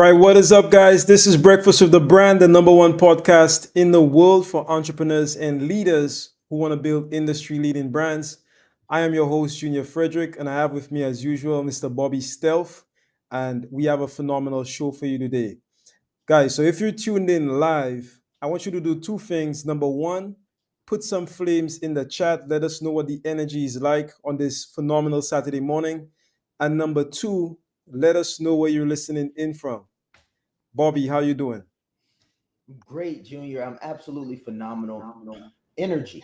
right, what is up, guys? This is Breakfast with the Brand, the number one podcast in the world for entrepreneurs and leaders who want to build industry leading brands. I am your host, Junior Frederick, and I have with me, as usual, Mr. Bobby Stealth, and we have a phenomenal show for you today. Guys, so if you're tuned in live, I want you to do two things. Number one, put some flames in the chat. Let us know what the energy is like on this phenomenal Saturday morning. And number two, let us know where you're listening in from. Bobby, how you doing? Great, Junior. I'm absolutely phenomenal. Energy.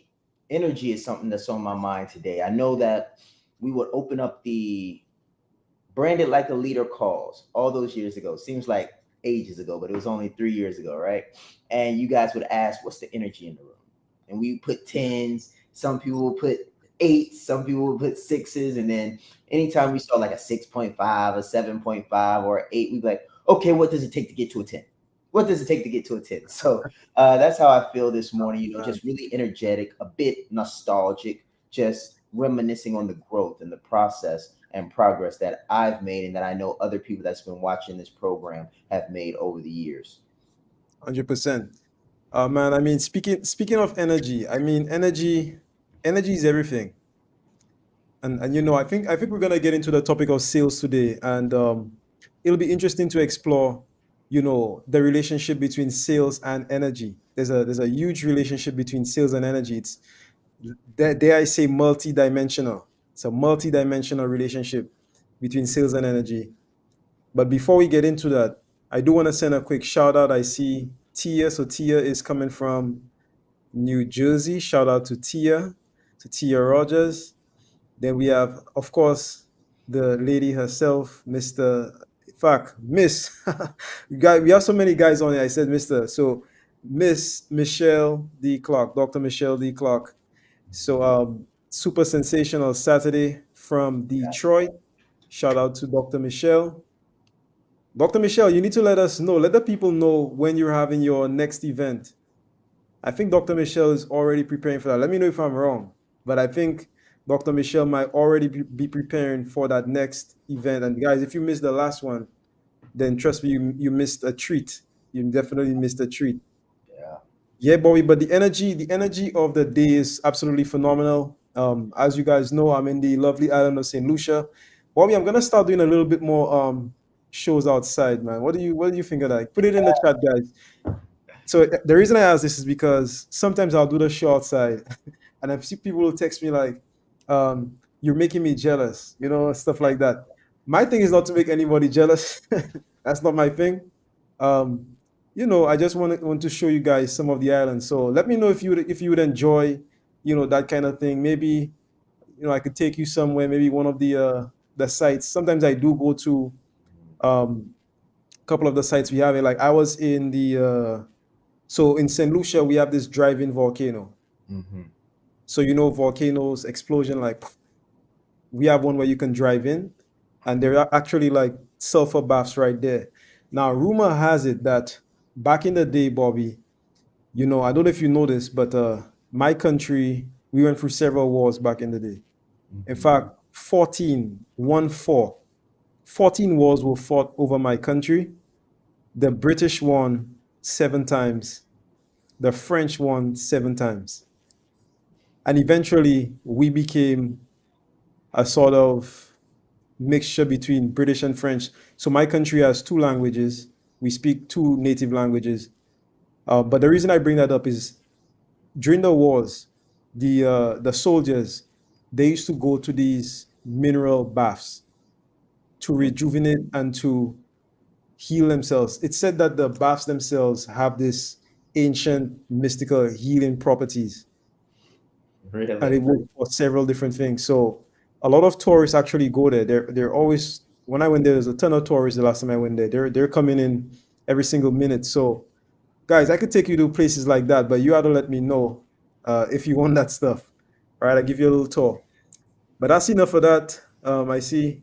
Energy is something that's on my mind today. I know that we would open up the branded like a leader calls all those years ago. Seems like ages ago, but it was only 3 years ago, right? And you guys would ask, what's the energy in the room? And we put tens, some people will put eights, some people will put sixes, and then anytime we saw like a 6.5, a 7.5, or an eight, we'd be like, okay, what does it take to get to a 10? What does it take to get to a 10? So that's how I feel this morning, just really energetic, a bit nostalgic, just reminiscing on the growth and the process and progress that I've made and that I know other people that's been watching this program have made over the years. 100%. Man, I mean, speaking of energy, I mean, energy is everything. And I think we're gonna get into the topic of sales today, and it'll be interesting to explore, the relationship between sales and energy. There's a huge relationship between sales and energy. It's dare I say multi-dimensional. It's a multi-dimensional relationship between sales and energy. But before we get into that, I do want to send a quick shout out. I see Tia. So Tia is coming from New Jersey. Shout out to Tia Rogers. Then we have, of course, the lady herself, Mr. In fact, Miss. We have so many guys on here. I said Mr. So Miss Michelle D. Clark, Dr. Michelle D. Clark. So super sensational Saturday from Detroit. Shout out to Dr. Michelle. Dr. Michelle, you need to let us know, let the people know when you're having your next event. I think Dr. Michelle is already preparing for that. Let me know if I'm wrong, but I think Dr. Michelle might already be preparing for that next event. And guys, if you missed the last one, then trust me, you missed a treat. You definitely missed a treat. Yeah. Yeah, Bobby, but the energy of the day is absolutely phenomenal. As you guys know, I'm in the lovely island of St. Lucia. Bobby, I'm gonna start doing a little bit more shows outside, man. What do you think of that? Put it in the chat, guys. So the reason I ask this is because sometimes I'll do the show outside, and I see people will text me like, "You're making me jealous," stuff like that. My thing is not to make anybody jealous. That's not my thing. Um, I just want to show you guys some of the islands. So let me know if you would enjoy, that kind of thing. Maybe I could take you somewhere. Maybe one of the sites. Sometimes I do go to um, a couple of the sites we have. Like I was in the so in St. Lucia, we have this drive-in volcano. Mm-hmm. So volcanoes, explosion, like we have one where you can drive in, and there are actually like sulfur baths right there. Now, rumor has it that back in the day, Bobby, I don't know if you know this, but my country, we went through several wars back in the day. In Mm-hmm. fact, 14 wars were fought over my country. The British won 7 times, the French won 7 times. And eventually, we became a sort of mixture between British and French. So my country has two languages. We speak two native languages. But the reason I bring that up is during the wars, the soldiers, they used to go to these mineral baths to rejuvenate and to heal themselves. It's said that the baths themselves have this ancient mystical healing properties, and Really? it works for several different things. So a lot of tourists actually go there. They're always when I went there, there's a ton of tourists the last time I went there. They're coming in every single minute. So guys, I could take you to places like that, but you have to let me know if you want that stuff. All right, I'll give you a little tour. But that's enough of that. I see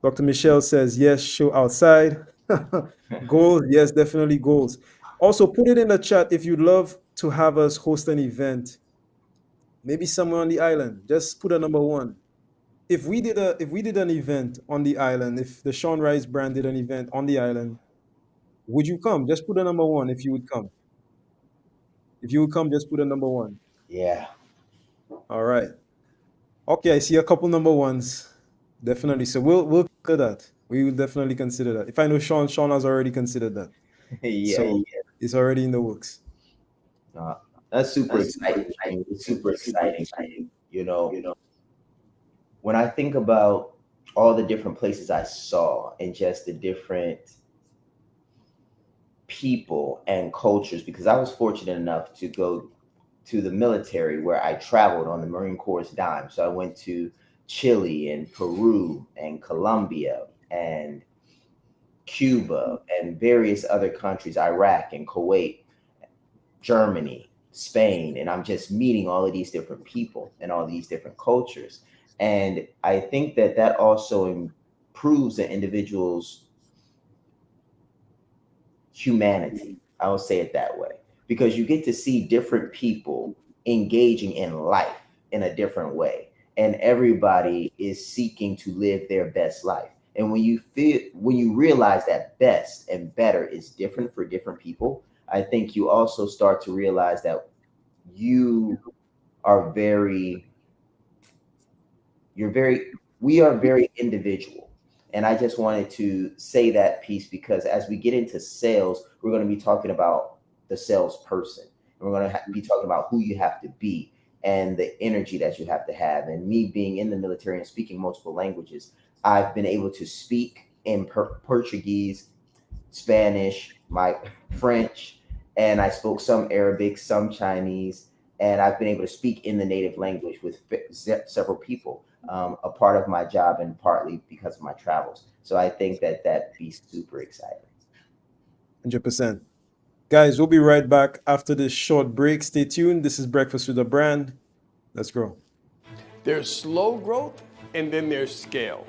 Dr. Michelle says yes, show outside. Goals, yes, definitely goals. Also, put it in the chat if you'd love to have us host an event, maybe somewhere on the island. Just put a number one. If we did an event on the island, if the Sean Rice brand did an event on the island, Would you come? Just put a number one if you would come. If you would come, just put a number one. Yeah. All right. Okay, I see a couple number ones. Definitely. So we'll consider that. We will definitely consider that. If I know Sean has already considered that. Yeah. So it's already in the works. Uh, that's super exciting. It's super exciting. You know, when I think about all the different places I saw and just the different people and cultures, because I was fortunate enough to go to the military where I traveled on the Marine Corps dime. So I went to Chile and Peru and Colombia and Cuba and various other countries, Iraq and Kuwait, Germany, Spain, and I'm just meeting all of these different people and all these different cultures. And I think that that also improves the individual's humanity. I will say it that way because you get to see different people engaging in life in a different way, and everybody is seeking to live their best life. And when you realize that best and better is different for different people, I think you also start to realize that you are very you're very we are very individual. And I just wanted to say that piece because as we get into sales, we're going to be talking about the salesperson, and we're going to be talking about who you have to be and the energy that you have to have. And me being in the military and speaking multiple languages, I've been able to speak in Portuguese, Spanish, my French, and I spoke some Arabic, some Chinese, and I've been able to speak in the native language with several people, a part of my job and partly because of my travels. So I think that that'd be super exciting. 100%. Guys, we'll be right back after this short break. Stay tuned. This is Breakfast with a Brand. Let's grow. There's slow growth and then there's scale.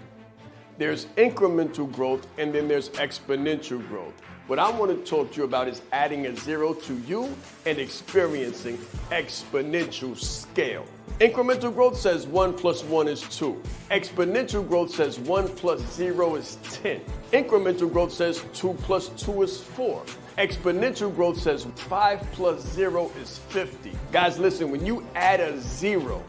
There's incremental growth and then there's exponential growth. What I want to talk to you about is adding a zero to you and experiencing exponential scale. Incremental growth says 1 plus 1 is 2. Exponential growth says 1 plus 0 is 10. Incremental growth says 2 plus 2 is 4. Exponential growth says 5 plus 0 is 50. Guys, listen, when you add a 0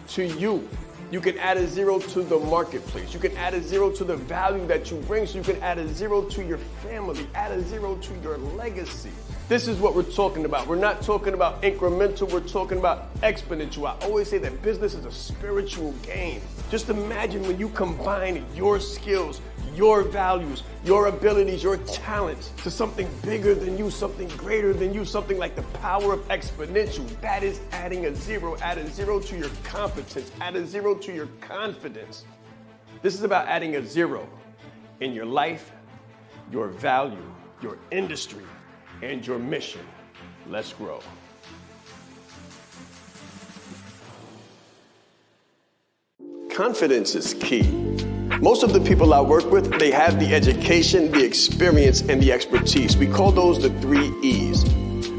to you, you can add a 0 to the marketplace. You can add a 0 to the value that you bring. So you can add a 0 to your family, add a 0 to your legacy. This is what we're talking about. We're not talking about incremental, we're talking about exponential. I always say that business is a spiritual game. Just imagine when you combine your skills, your values, your abilities, your talents to something bigger than you, something greater than you, something like the power of exponential. That is adding a 0. Add a 0 to your competence, add a 0 to your confidence. This is about adding a 0 in your life, your value, your industry, and your mission. Let's grow. Confidence is key. Most of the people I work with, they have the education, the experience, and the expertise. We call those the 3 E's.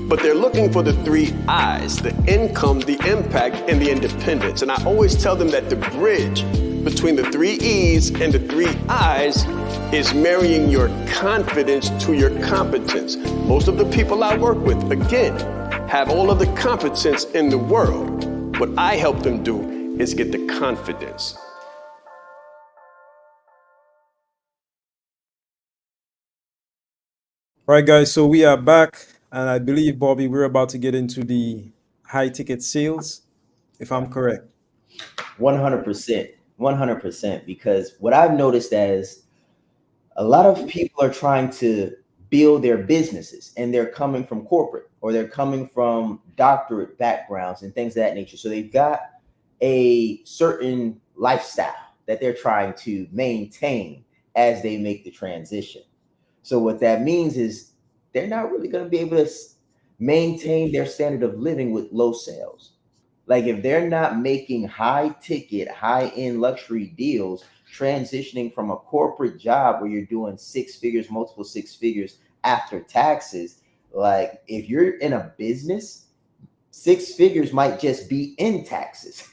But they're looking for the 3 I's, the income, the impact, and the independence. And I always tell them that the bridge between the 3 E's and the 3 I's is marrying your confidence to your competence. Most of the people I work with, again, have all of the competence in the world. What I help them do is get the confidence. All right, guys. So we are back. And I believe, Bobby, we're about to get into the high ticket sales, if I'm correct. 100%. 100%. Because what I've noticed is a lot of people are trying to build their businesses and they're coming from corporate or they're coming from doctorate backgrounds and things of that nature. So they've got a certain lifestyle that they're trying to maintain as they make the transition. So what that means is they're not really going to be able to maintain their standard of living with low sales. Like if they're not making high ticket, high end luxury deals, transitioning from a corporate job where you're doing 6 figures, multiple 6 figures after taxes, like if you're in a business, 6 figures might just be in taxes,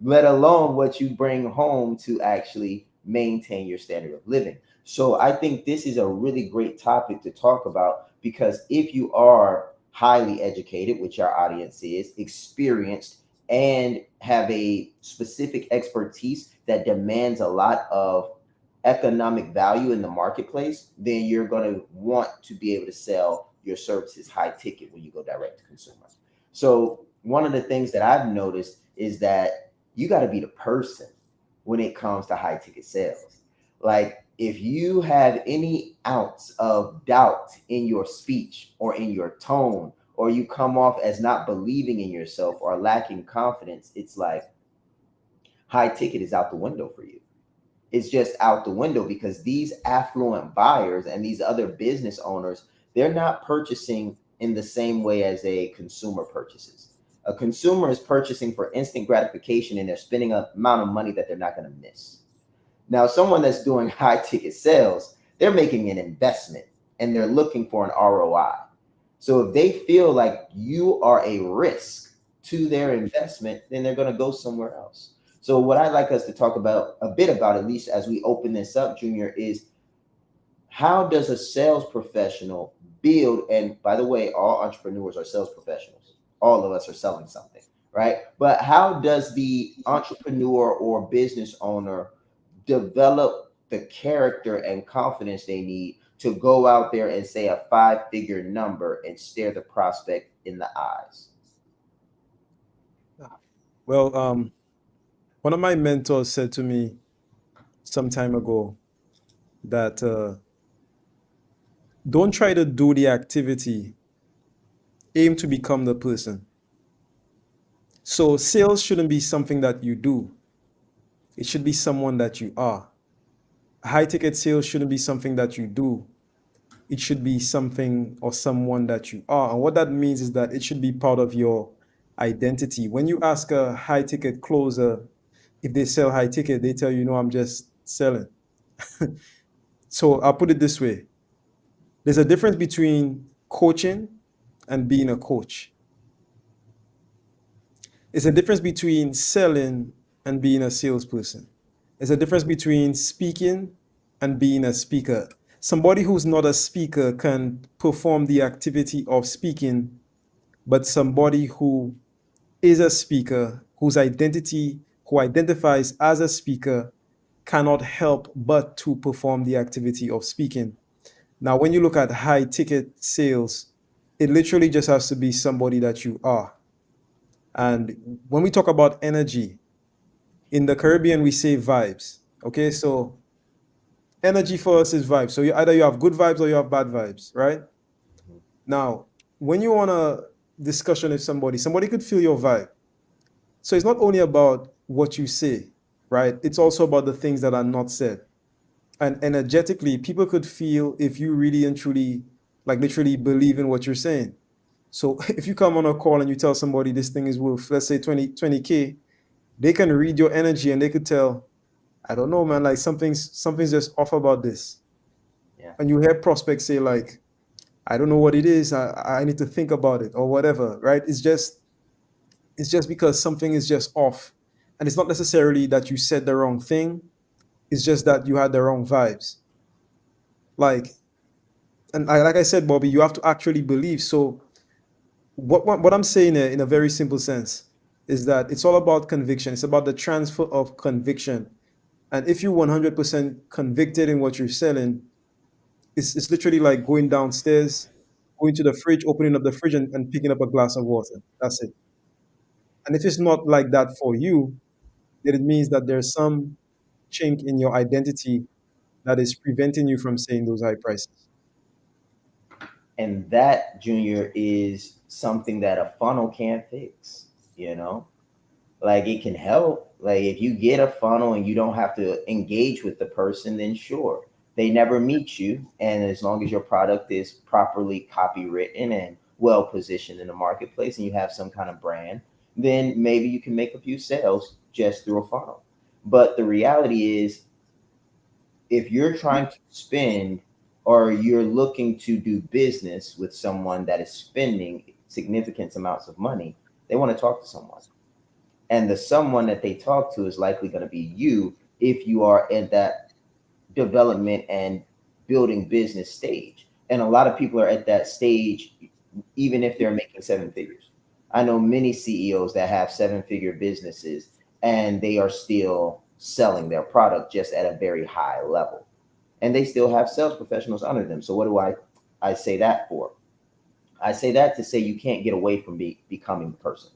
let alone what you bring home to actually maintain your standard of living. So I think this is a really great topic to talk about, because if you are highly educated, which our audience is, experienced, and have a specific expertise that demands a lot of economic value in the marketplace, then you're going to want to be able to sell your services high ticket when you go direct to consumer. So one of the things that I've noticed is that you got to be the person when it comes to high ticket sales. Like, if you have any ounce of doubt in your speech or in your tone, or you come off as not believing in yourself or lacking confidence, it's like high ticket is out the window for you. It's just out the window, because these affluent buyers and these other business owners, they're not purchasing in the same way as a consumer purchases. A consumer is purchasing for instant gratification, and they're spending an amount of money that they're not going to miss. Now, someone that's doing high ticket sales, they're making an investment and they're looking for an ROI. So if they feel like you are a risk to their investment, then they're going to go somewhere else. So what I'd like us to talk about a bit about, at least as we open this up, Junior, is how does a sales professional build? And by the way, all entrepreneurs are sales professionals. All of us are selling something, right? But how does the entrepreneur or business owner develop the character and confidence they need to go out there and say a 5-figure number and stare the prospect in the eyes? Well, one of my mentors said to me some time ago that don't try to do the activity, aim to become the person. So sales shouldn't be something that you do. It should be someone that you are. High ticket sales shouldn't be something that you do. It should be something or someone that you are. And what that means is that it should be part of your identity. When you ask a high ticket closer if they sell high ticket, they tell you, no, I'm just selling. So I'll put it this way. There's a difference between coaching and being a coach. It's a difference between selling and being a salesperson. There's a difference between speaking and being a speaker. Somebody who's not a speaker can perform the activity of speaking, but somebody who is a speaker, who identifies as a speaker, cannot help but to perform the activity of speaking. Now, when you look at high ticket sales, it literally just has to be somebody that you are. And when we talk about energy, in the Caribbean, we say vibes. Okay, so energy for us is vibes. So either you have good vibes or you have bad vibes, right? Now, when you want a discussion with somebody, somebody could feel your vibe. So it's not only about what you say, right? It's also about the things that are not said. And energetically, people could feel if you really and truly, like literally believe in what you're saying. So if you come on a call and you tell somebody this thing is worth, let's say 20K, they can read your energy and they could tell, I don't know, man, like something's just off about this. Yeah. And you hear prospects say like, I don't know what it is. I need to think about it or whatever, right? It's just because something is just off. And it's not necessarily that you said the wrong thing. It's just that you had the wrong vibes. Like, like I said, Bobby, you have to actually believe. So what I'm saying in a very simple sense is that it's all about conviction. It's about the transfer of conviction. And if you're 100% convicted in what you're selling, it's literally like going downstairs, going to the fridge, opening up the fridge and picking up a glass of water. That's it. And if it's not like that for you, then it means that there's some chink in your identity that is preventing you from saying those high prices. And that, Junior, is something that a funnel can't fix, you know? Like, it can help. Like, if you get a funnel and you don't have to engage with the person, then sure. They never meet you. And as long as your product is properly copywritten and well positioned in the marketplace and you have some kind of brand, then maybe you can make a few sales just through a funnel. But the reality is, if you're trying to spend, or you're looking to do business with someone that is spending significant amounts of money, they want to talk to someone. And the someone that they talk to is likely going to be you if you are in that development and building business stage. And a lot of people are at that stage, even if they're making seven figures. I know many CEOs that have seven-figure businesses and they are still selling their product just at a very high level. And they still have sales professionals under them. So what do I say that for? I say that to say you can't get away from becoming the person.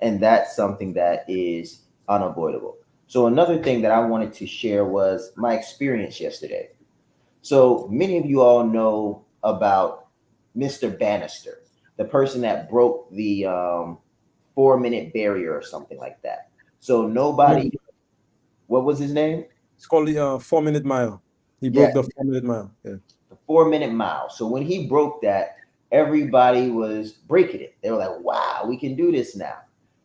And that's something that is unavoidable. So another thing that I wanted to share was my experience yesterday. So many of you all know about Mr. Bannister, the person that broke the 4 minute barrier or something like that. So nobody, what was his name? It's called the 4 minute mile. He Yeah, broke the 4 minute mile. Yeah. the 4 minute mile. So when he broke that, everybody was breaking it. They were like, wow, we can do this now.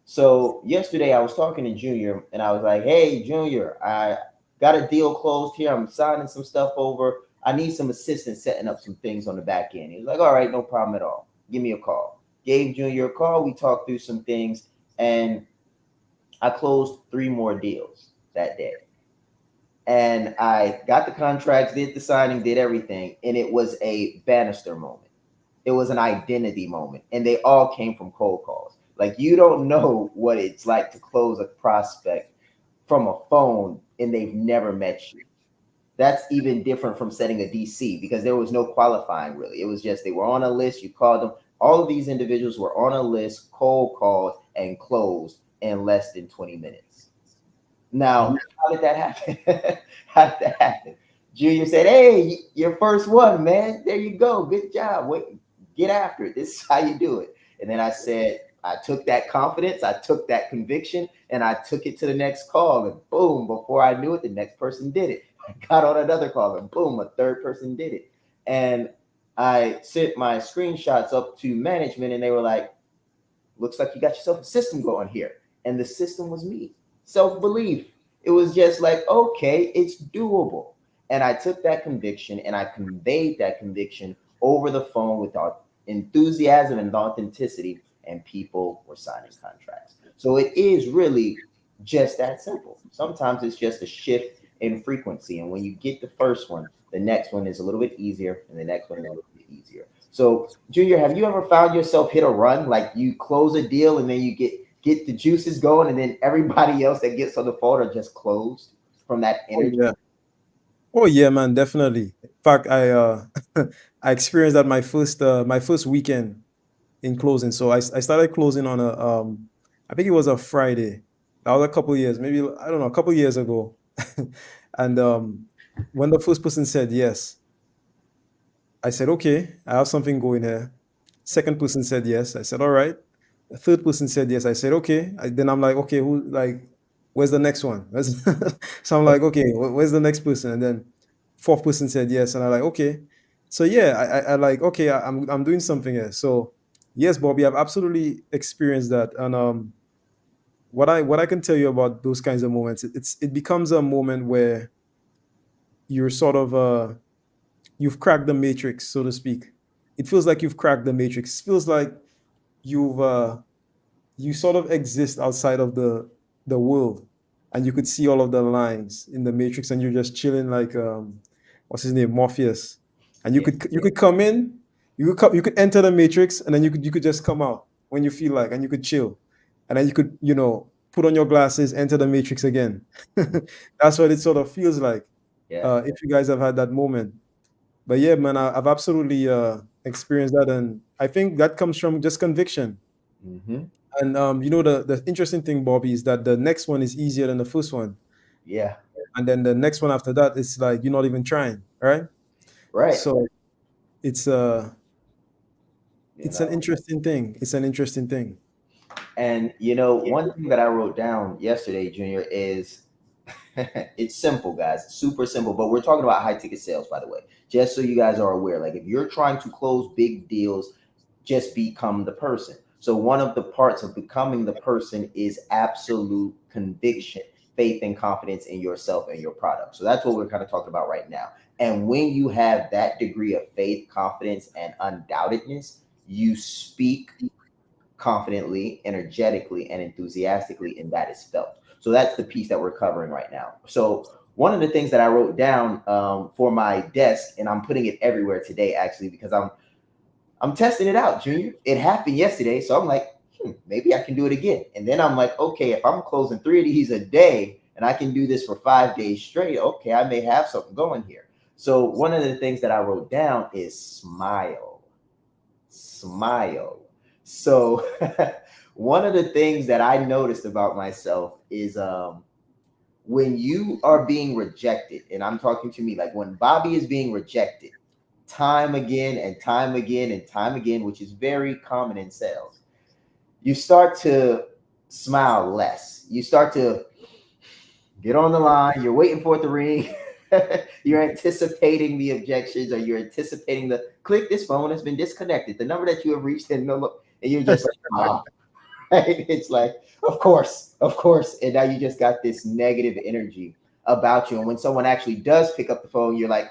So yesterday I was talking to Junior and I was like, hey, Junior, I got a deal closed here. I'm signing some stuff over. I need some assistance setting up some things on the back end. He was like, all right, no problem at all. Give me a call. Gave Junior a call. We talked through some things and I closed 3 more deals that day. And I got the contracts, did the signing, did everything. And it was a Bannister moment. It was an identity moment. And they all came from cold calls. Like you don't know what it's like to close a prospect from a phone and they've never met you. That's even different from setting a DC because there was no qualifying really. It was just they were on a list, you called them. All of these individuals were on a list, cold called, and closed in less than 20 minutes. Now, how did that happen? How did that happen? Junior said, hey, your first one, man. There you go. Good job. Wait, get after it. This is how you do it. And then I said, I took that confidence, I took that conviction, and I took it to the next call. And boom, before I knew it, the next person did it. I got on another call, and boom, a third person did it. And I sent my screenshots up to management, and they were like, looks like you got yourself a system going here. And the system was me. Self-belief. It was just like, okay, it's doable. And I took that conviction and I conveyed that conviction over the phone with enthusiasm and authenticity, and people were signing contracts. So it is really just that simple. Sometimes it's just a shift in frequency. And when you get the first one, the next one is a little bit easier, and the next one is a little bit easier. So, Junior, have you ever found yourself hit a run? Like you close a deal and then you get the juices going, and then everybody else that gets on the phone are just closed from that Oh energy? yeah. Oh yeah, man, definitely. In fact, I I experienced that my first weekend in closing. So I started closing on a I think it was a Friday. That was a couple years, maybe I don't know, a couple years ago. And when the first person said yes, I said, okay, I have something going here. Second person said yes. I said, all right. The third person said yes. I said, okay. Then I'm like, okay, where's the next one? So I'm like, okay, where's the next person? And then fourth person said yes. And I'm like, okay. So yeah, I like, okay, I'm doing something here. So yes, Bobby, I've absolutely experienced that. And what I can tell you about those kinds of moments, it becomes a moment where you're sort of you've cracked the matrix, so to speak. It feels like you've cracked the matrix. It feels like you've you sort of exist outside of the world, and you could see all of the lines in the matrix, and you're just chilling like what's his name, Morpheus. And Yeah, you could come in, you could enter the matrix, and then you could just come out when you feel like, and you could chill, and then you could put on your glasses, enter the matrix again. That's what it sort of feels like. yeah. If you guys have had that moment. But yeah, man, I've absolutely experienced that, and I think that comes from just conviction. Mm-hmm. And the interesting thing, Bobby, is that the next one is easier than the first one, Yeah. and then the next one after that, it's like you're not even trying, right? Right. So it's You it's an know. interesting thing. It's an interesting thing. And one thing that I wrote down yesterday, Junior, is it's simple, guys. It's super simple. But we're talking about high ticket sales, by the way. Just so you guys are aware. Like if you're trying to close big deals, just become the person. So one of the parts of becoming the person is absolute conviction, faith and confidence in yourself and your product. So that's what we're kind of talking about right now. And when you have that degree of faith, confidence, and undoubtedness, you speak confidently, energetically, and enthusiastically, and that is felt. So that's the piece that we're covering right now. So one of the things that I wrote down for my desk, and I'm putting it everywhere today, actually, because I'm testing it out, Junior. It happened yesterday, so I'm like, maybe I can do it again. And then I'm like, okay, if I'm closing 3 of these a day and I can do this for 5 days straight, okay, I may have something going here. So one of the things that I wrote down is smile. Smile. So one of the things that I noticed about myself is when you are being rejected, and I'm talking to me, like when Bobby is being rejected time again and time again and time again, which is very common in sales, you start to smile less. You start to get on the line. You're waiting for it to ring. You're anticipating the objections, or you're anticipating the click. This phone has been disconnected. The number that you have reached, and you're just like, oh. It's like, of course. And now you just got this negative energy about you. And when someone actually does pick up the phone, you're like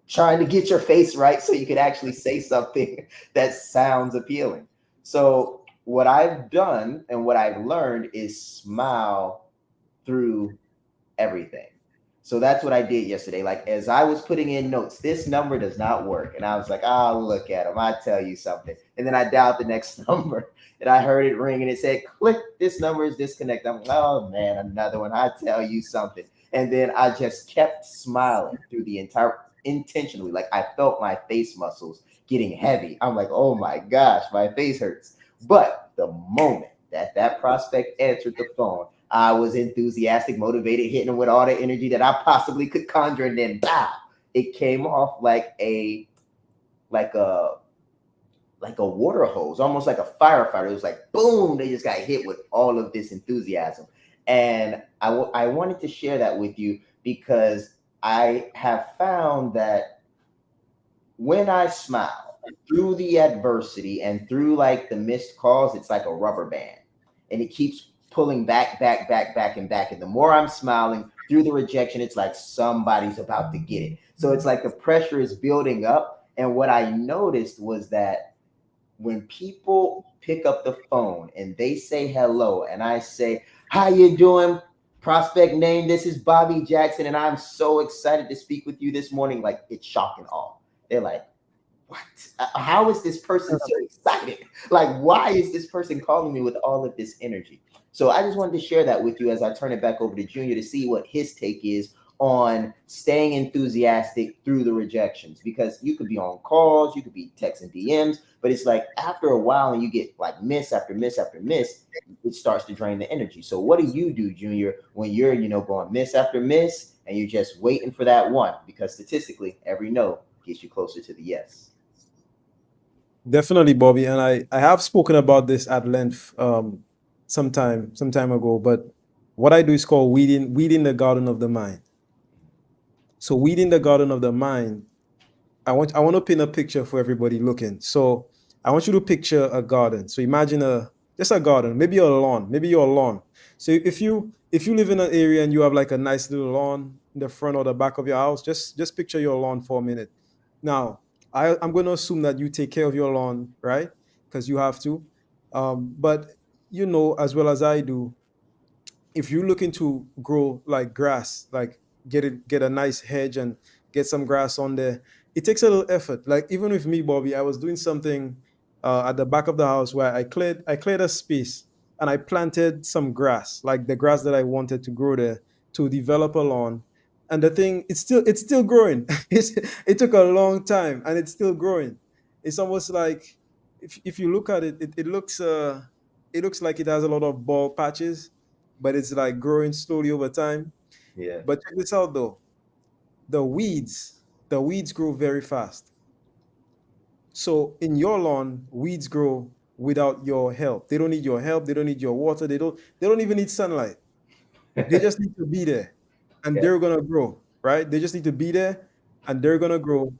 trying to get your face right so you can actually say something that sounds appealing. So what I've done and what I've learned is smile through everything. So that's what I did yesterday. Like as I was putting in notes, this number does not work. And I was like, oh, look at him. I tell you something. And then I dialed the next number and I heard it ring and it said, click, this number is disconnected. I'm like, oh man, another one. I tell you something. And then I just kept smiling through the entire intentionally. Like I felt my face muscles getting heavy. I'm like, oh my gosh, my face hurts. But the moment that that prospect answered the phone, I was enthusiastic, motivated, hitting them with all the energy that I possibly could conjure, and then bow, it came off like a water hose, almost like a firefighter. It was like boom, they just got hit with all of this enthusiasm. And I wanted to share that with you because I have found that when I smile through the adversity and through like the missed calls, it's like a rubber band and it keeps pulling back. And the more I'm smiling through the rejection, it's like somebody's about to get it. So it's like the pressure is building up. And what I noticed was that when people pick up the phone and they say hello and I say, how you doing? Prospect name, this is Bobby Jackson, and I'm so excited to speak with you this morning. Like it's shock and awe. They're like, what? How is this person so excited? Like, why is this person calling me with all of this energy? So I just wanted to share that with you as I turn it back over to Junior to see what his take is on staying enthusiastic through the rejections, because you could be on calls, you could be texting DMs, but it's like after a while and you get like miss after miss after miss, it starts to drain the energy. So what do you do, Junior, when you're, going miss after miss and you're just waiting for that one? Because statistically, every no gets you closer to the yes. Definitely, Bobby. And I have spoken about this at length some time ago, but what I do is called weeding the garden of the mind. So weeding the garden of the mind, I want to paint a picture for everybody looking. So I want you to picture a garden. So imagine just a garden, maybe a lawn, maybe your lawn. So if you live in an area and you have like a nice little lawn in the front or the back of your house, just picture your lawn for a minute. Now, I'm going to assume that you take care of your lawn, right? Because you have to. But as well as I do, if you're looking to grow like grass, like get a nice hedge and get some grass on there, it takes a little effort. Like even with me, Bobby, I was doing something at the back of the house where I cleared a space and I planted some grass, like the grass that I wanted to grow there to develop a lawn. And the thing, it's still growing. It took a long time and it's still growing. It's almost like if you look at it, it looks like it has a lot of bald patches, but it's like growing slowly over time. Yeah. But check this out though. The weeds grow very fast. So in your lawn, weeds grow without your help. They don't need your help. They don't need your water. They don't even need sunlight. They just need to be there and Yeah. they're gonna grow, right? They just need to be there and they're gonna grow.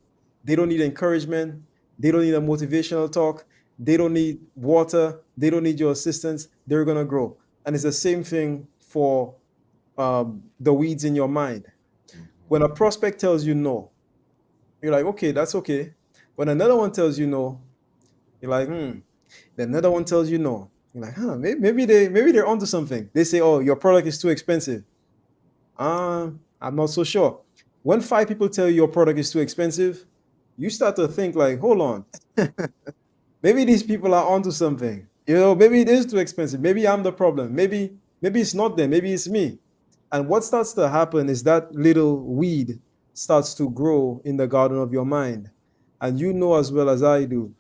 They don't need encouragement. They don't need a motivational talk. They don't need water. They don't need your assistance. They're gonna grow. And it's the same thing for the weeds in your mind. When a prospect tells you no, you're like, okay, that's okay. When another one tells you no, you're like, Then another one tells you no. You're like, maybe they're onto something. They say, oh, your product is too expensive. I'm not so sure. When 5 people tell you your product is too expensive, you start to think like, hold on, maybe these people are onto something. Maybe it is too expensive. Maybe I'm the problem. Maybe it's not them. Maybe it's me. And what starts to happen is that little weed starts to grow in the garden of your mind. And you know as well as I do,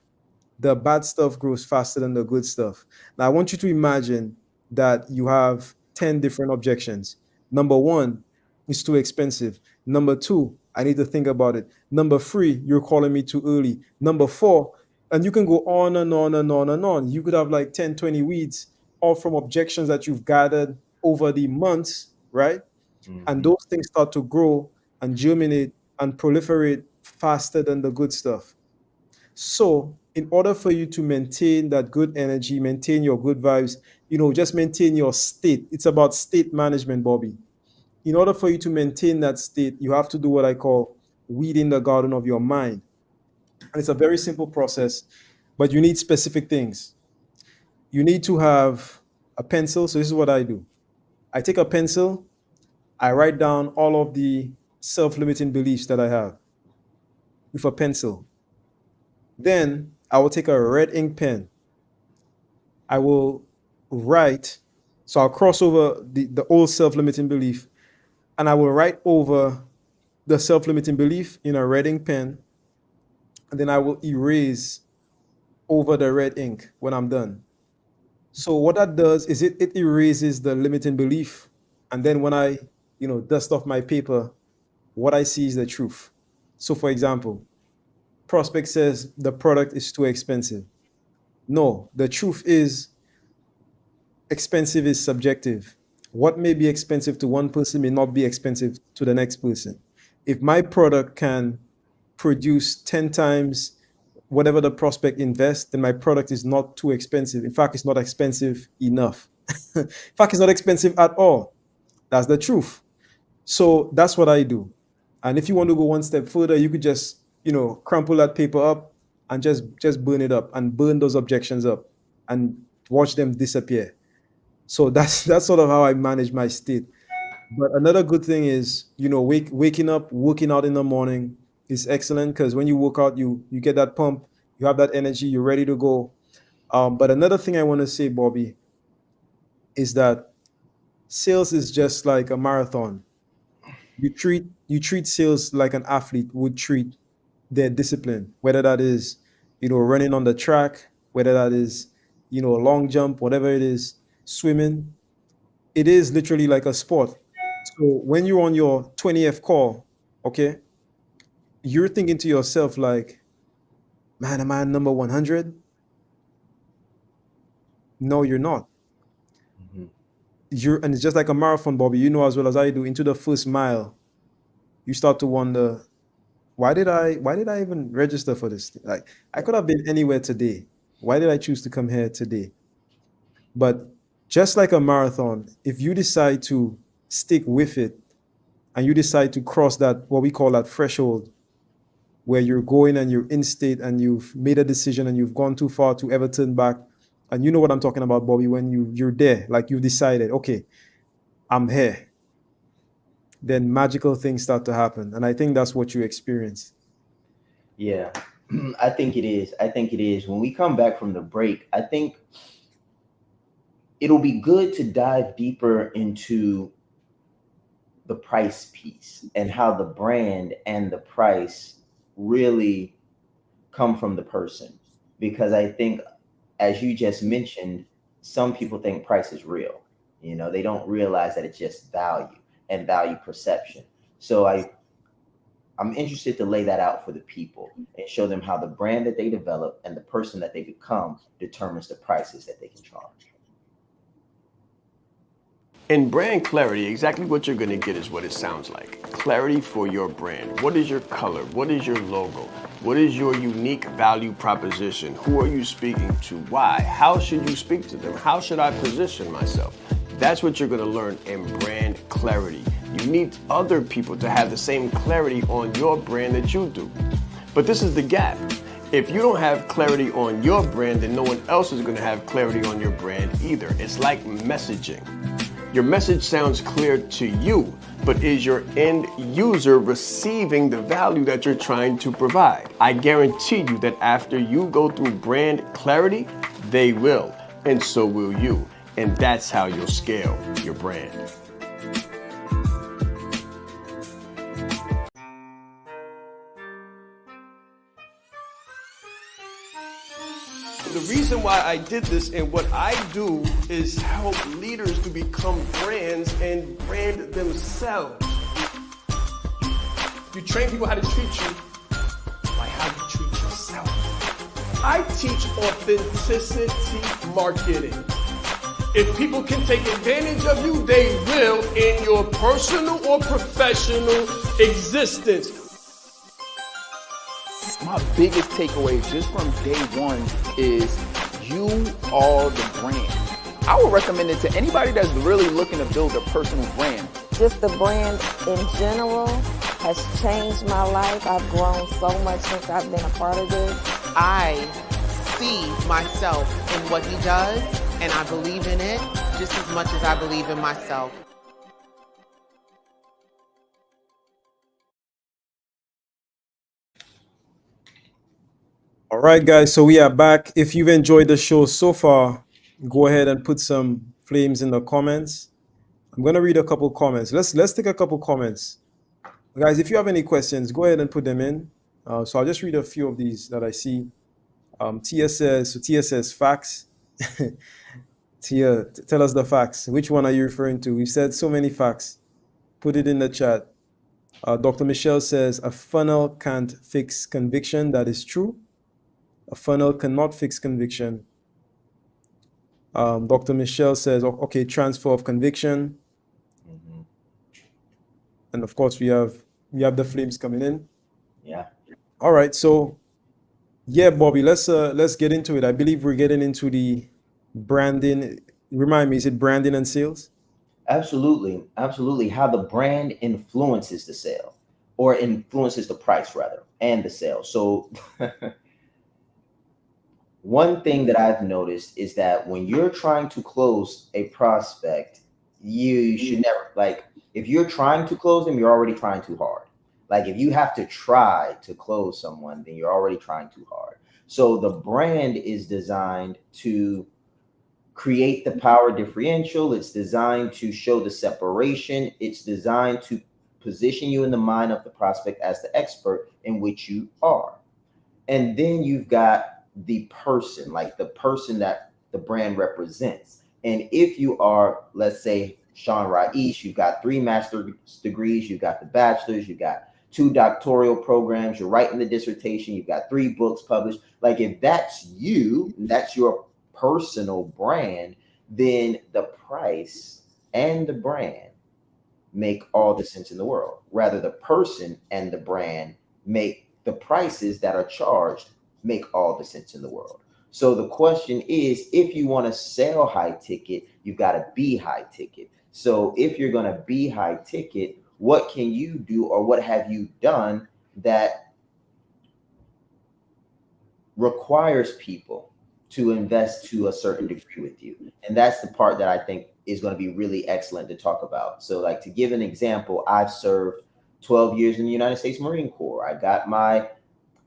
the bad stuff grows faster than the good stuff. Now, I want you to imagine that you have 10 different objections. Number one, it's too expensive. Number two, I need to think about it. Number three, you're calling me too early. Number four, and you can go on and on and on and on. You could have like 10, 20 weeds, all from objections that you've gathered over the months, right? And Mhm. those things start to grow and germinate and proliferate faster than the good stuff. So, in order for you to maintain that good energy, maintain your good vibes, just maintain your state. It's about state management, Bobby. In order for you to maintain that state, you have to do what I call weeding the garden of your mind. And it's a very simple process, but you need specific things. You need to have a pencil. So, this is what I do. I take a pencil, I write down all of the self limiting beliefs that I have with a pencil. Then I will take a red ink pen. I will write, so I'll cross over the old self limiting belief and I will write over the self limiting belief in a red ink pen. And then I will erase over the red ink when I'm done. So what that does is it erases the limiting belief. And then when I, dust off my paper, what I see is the truth. So for example, prospect says the product is too expensive. No, the truth is expensive is subjective. What may be expensive to one person may not be expensive to the next person. If my product can produce 10 times whatever the prospect invests, then my product is not too expensive. In fact, it's not expensive enough. In fact, it's not expensive at all. That's the truth. So that's what I do. And if you want to go one step further, you could just, crumple that paper up and just burn it up and burn those objections up and watch them disappear. So that's sort of how I manage my state. But another good thing is, waking up, working out in the morning is excellent because when you work out, you get that pump, you have that energy, you're ready to go. But another thing I want to say, Bobby, is that sales is just like a marathon. You treat sales like an athlete would treat their discipline, whether that is, running on the track, whether that is, a long jump, whatever it is, swimming. It is literally like a sport. So when you're on your 20th call, okay, you're thinking to yourself like, man, am I number 100? No, you're not. Mhm. And it's just like a marathon, Bobby. You know as well as I do. Into the first mile, you start to wonder, why did I even register for this? Like, I could have been anywhere today. Why did I choose to come here today? But just like a marathon, if you decide to stick with it and you decide to cross that, what we call that threshold, where you're going and you're in state and you've made a decision and you've gone too far to ever turn back. And you know what I'm talking about, Bobby, when you're there, like you've decided, okay, I'm here, then magical things start to happen. And I think that's what you experience. Yeah, I think it is. I think it is. When we come back from the break, I think it'll be good to dive deeper into the price piece and how the brand and the price really come from the person. Because I think, as you just mentioned, some people think price is real. They don't realize that it's just value and value perception. So I'm interested to lay that out for the people and show them how the brand that they develop and the person that they become determines the prices that they can charge. In brand clarity, exactly what you're going to get is what it sounds like. Clarity for your brand. What is your color? What is your logo? What is your unique value proposition? Who are you speaking to? Why? How should you speak to them? How should I position myself? That's what you're going to learn in brand clarity. You need other people to have the same clarity on your brand that you do. But this is the gap. If you don't have clarity on your brand, then no one else is going to have clarity on your brand either. It's like messaging. Your message sounds clear to you, but is your end user receiving the value that you're trying to provide? I guarantee you that after you go through brand clarity, they will, and so will you. And that's how you'll scale your brand. The reason why I did this and what I do is help leaders to become brands and brand themselves. You train people how to treat you by how you treat yourself. I teach authenticity marketing. If people can take advantage of you, they will in your personal or professional existence. My biggest takeaway just from day one is you are the brand. I would recommend it to anybody that's really looking to build a personal brand. Just the brand in general has changed my life. I've grown so much since I've been a part of this. I see myself in what he does, and I believe in it just as much as I believe in myself. All right, guys. So we are back. If you've enjoyed the show so far, go ahead and put some flames in the comments. I'm gonna read a couple comments. Let's take a couple comments, guys. If you have any questions, go ahead and put them in. So I'll just read a few of these that I see. Tia says facts. Tia, tell us the facts. Which one are you referring to? We've said so many facts. Put it in the chat. Dr. Michelle says a funnel can't fix conviction. That is true. A funnel cannot fix conviction. Dr. Michelle says, okay, transfer of conviction. Mm-hmm. And of course, we have the flames coming in. Yeah. All right. So, yeah, Bobby, let's get into it. I believe we're getting into the branding. Remind me, is it branding and sales? Absolutely. Absolutely. How the brand influences the sale, or influences the price rather, and the sale. So one thing that I've noticed is that when you're trying to close a prospect, you should never, like, if you're trying to close them, you're already trying too hard. Like, if you have to try to close someone, then you're already trying too hard. So the brand is designed to create the power differential. It's designed to show the separation. It's designed to position you in the mind of the prospect as the expert in which you are. And then you've got the person, like the person that the brand represents. And if you are, let's say, Shaan Rais, you've got 3 master's degrees, you've got the bachelor's, you've got 2 doctoral programs, you're writing the dissertation, you've got 3 books published. Like, if that's you, that's your personal brand, then the price and the brand make all the sense in the world. Rather, the person and the brand make the prices that are charged make all the sense in the world. So the question is, if you want to sell high ticket, you've got to be high ticket. So if you're going to be high ticket, what can you do, or what have you done that requires people to invest to a certain degree with you? And that's the part that I think is going to be really excellent to talk about. So, like, to give an example, I've served 12 years in the United States Marine Corps. I got my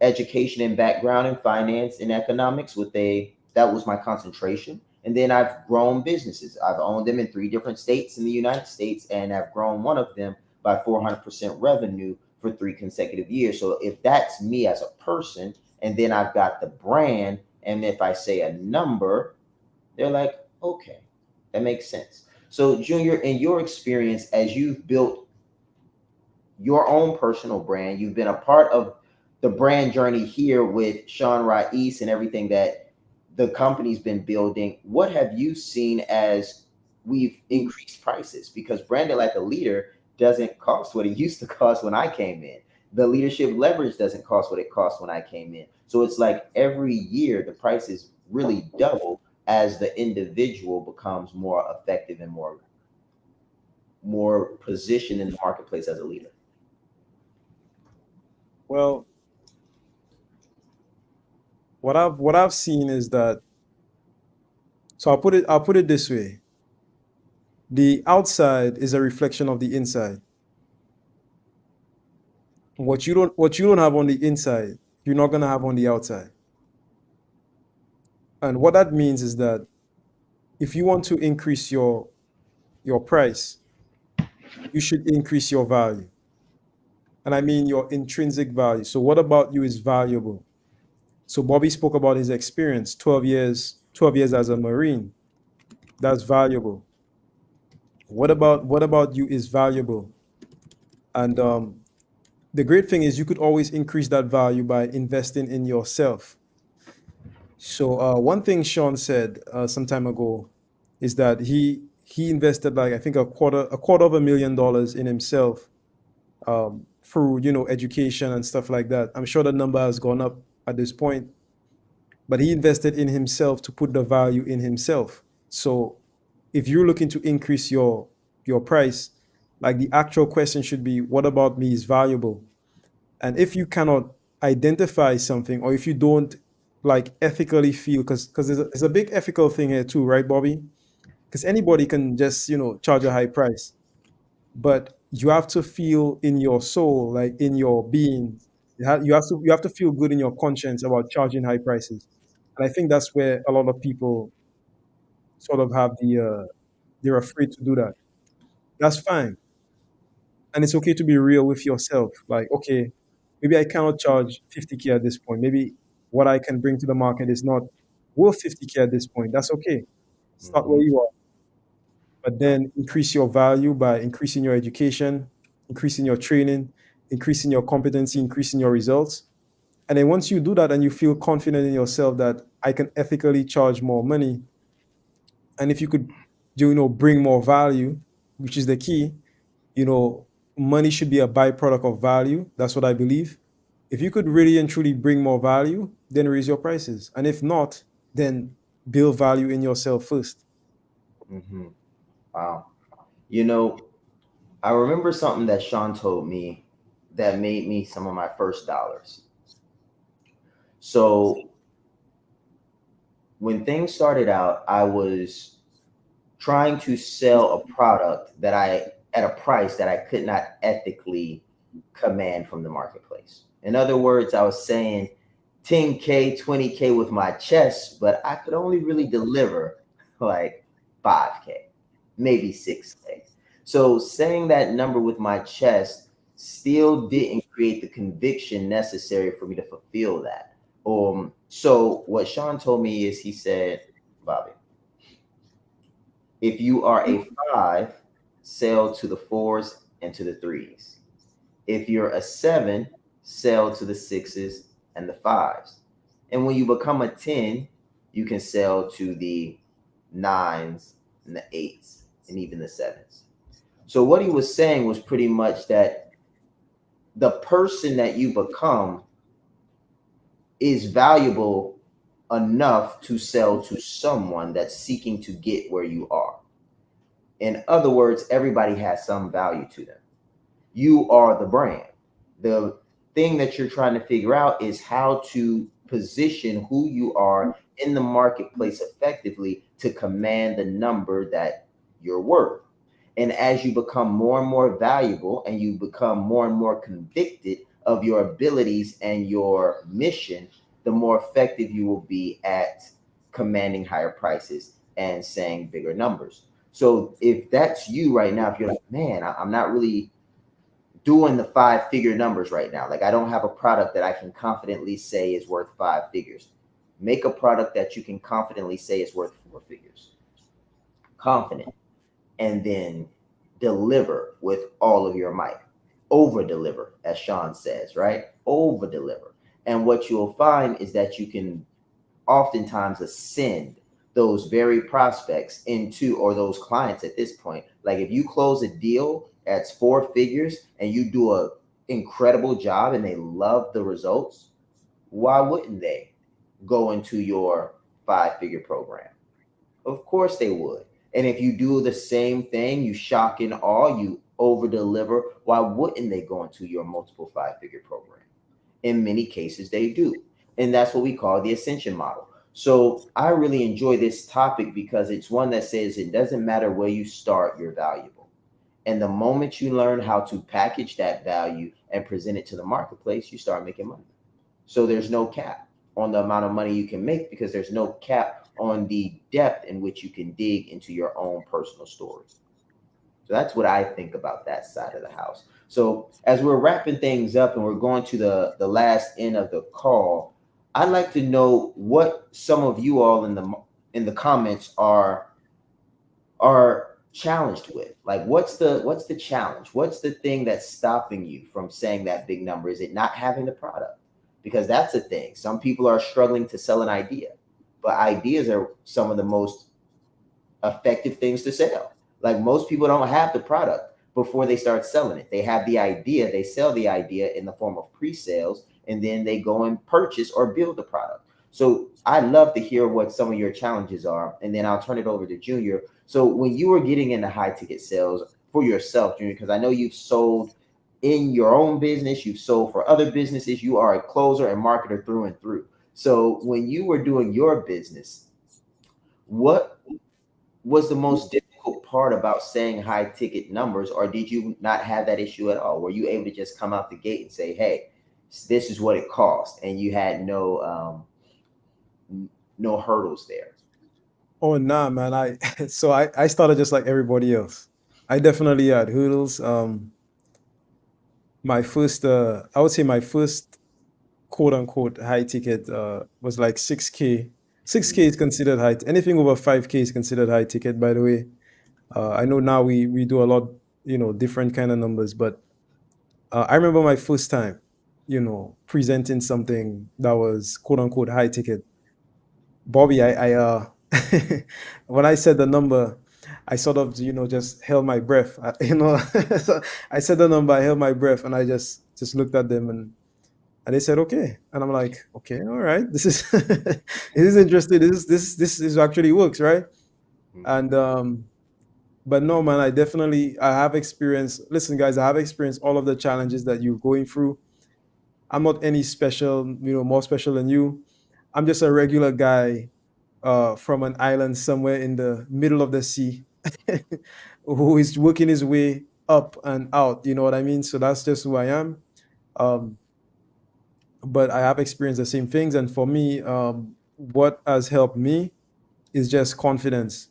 education and background in finance and economics that was my concentration. And then I've grown businesses. I've owned them in 3 different states in the United States, and I've grown one of them by 400% revenue for 3 consecutive years. So if that's me as a person, and then I've got the brand, and if I say a number, they're like, okay, that makes sense. So Junior, in your experience, as you've built your own personal brand, you've been a part of the brand journey here with Shaan Rais and everything that the company's been building. What have you seen as we've increased prices? Because branded like a leader doesn't cost what it used to cost when I came in. The leadership leverage doesn't cost what it cost when I came in. So it's like every year the prices really double as the individual becomes more effective and more positioned in the marketplace as a leader. Well, what I've seen is that, so I'll put it this way. The outside is a reflection of the inside. What you don't have on the inside, you're not gonna have on the outside. And what that means is that if you want to increase your price, you should increase your value. And I mean your intrinsic value. So what about you is valuable? So Bobby spoke about his experience, 12 years as a Marine. That's valuable. What about you is valuable? And the great thing is you could always increase that value by investing in yourself. So one thing Sean said some time ago is that he invested like I think a quarter of $1 million in himself through education and stuff like that. I'm sure the number has gone up at this point, but he invested in himself to put the value in himself. So if you're looking to increase your price, like the actual question should be, what about me is valuable? And if you cannot identify something, or if you don't like ethically feel, because there's a big ethical thing here too, right, Bobby? Because anybody can just charge a high price, but you have to feel in your soul, like in your being, you have to feel good in your conscience about charging high prices. And I think that's where a lot of people sort of have they're afraid to do that. That's fine. And it's okay to be real with yourself. Like, okay, maybe I cannot charge 50K at this point. Maybe what I can bring to the market is not worth 50K at this point. That's okay. Start Mm-hmm. where you are, but then increase your value by increasing your education, increasing your training, increasing your competency, increasing your results. And then once you do that and you feel confident in yourself that I can ethically charge more money, and if you could, bring more value, which is the key, you know, money should be a byproduct of value. That's what I believe. If you could really and truly bring more value, then raise your prices. And if not, then build value in yourself first. Mm-hmm. Wow. You know, I remember something that Sean told me that made me some of my first dollars. So when things started out, I was trying to sell a product that I at a price that I could not ethically command from the marketplace. In other words, I was saying 10K, 20K with my chest, but I could only really deliver like 5K, maybe 6K. So saying that number with my chest still didn't create the conviction necessary for me to fulfill that. So what Sean told me is he said, Bobby, if you are a five, sell to the fours and to the threes. If you're a seven, sell to the sixes and the fives. And when you become a 10, you can sell to the nines and the eights and even the sevens. So what he was saying was pretty much that the person that you become is valuable enough to sell to someone that's seeking to get where you are. In other words, everybody has some value to them. You are the brand. The thing that you're trying to figure out is how to position who you are in the marketplace effectively to command the number that you're worth. And as you become more and more valuable and you become more and more convicted of your abilities and your mission, the more effective you will be at commanding higher prices and saying bigger numbers. So if that's you right now, if you're like, man, I'm not really doing the 5-figure numbers right now. Like I don't have a product that I can confidently say is worth 5 figures. Make a product that you can confidently say is worth 4 figures. Confident. And then deliver with all of your might. Over deliver, as Sean says, right? Over deliver. And what you'll find is that you can oftentimes ascend those very prospects into, or those clients at this point. Like if you close a deal that's 4 figures and you do a incredible job and they love the results, why wouldn't they go into your 5-figure program? Of course they would. And if you do the same thing, you shock and awe, you over deliver, why wouldn't they go into your multiple 5-figure program? In many cases, they do. And that's what we call the ascension model. So I really enjoy this topic because it's one that says it doesn't matter where you start, you're valuable. And the moment you learn how to package that value and present it to the marketplace, you start making money. So there's no cap on the amount of money you can make because there's no cap on the depth in which you can dig into your own personal story. So that's what I think about that side of the house. So as we're wrapping things up and we're going to the last end of the call, I'd like to know what some of you all in the comments are challenged with. Like what's the challenge? What's the thing that's stopping you from saying that big number? Is it not having the product? Because that's a thing. Some people are struggling to sell an idea, but ideas are some of the most effective things to sell. Like most people don't have the product before they start selling it. They have the idea, they sell the idea in the form of pre-sales, and then they go and purchase or build the product. So I'd love to hear what some of your challenges are, and then I'll turn it over to Junior. So when you were getting into high ticket sales for yourself, Junior, because I know you've sold in your own business, you've sold for other businesses, you are a closer and marketer through and through. So when you were doing your business, what was the most difficult part about saying high ticket numbers, or did you not have that issue at all? Were you able to just come out the gate and say, hey, this is what it costs, and you had no hurdles there? Oh nah, man. I started just like everybody else. I definitely had hurdles. My first I would say my first quote unquote high ticket was like 6K. 6K is considered high. Anything over 5K is considered high ticket, by the way. I know now we do a lot, different kind of numbers, but I remember my first time, presenting something that was quote unquote high ticket. Bobby, when I said the number, I sort of, just held my breath. So I said the number, I held my breath, and I just looked at them, and they said okay, and I'm like, okay, all right, this is this is interesting. This actually works, right? And but no, man, I have experienced. Listen, guys, I have experienced all of the challenges that you're going through. I'm not any special, more special than you. I'm just a regular guy from an island somewhere in the middle of the sea who is working his way up and out. You know what I mean? So that's just who I am. Um, but I have experienced the same things. And for me, what has helped me is just confidence.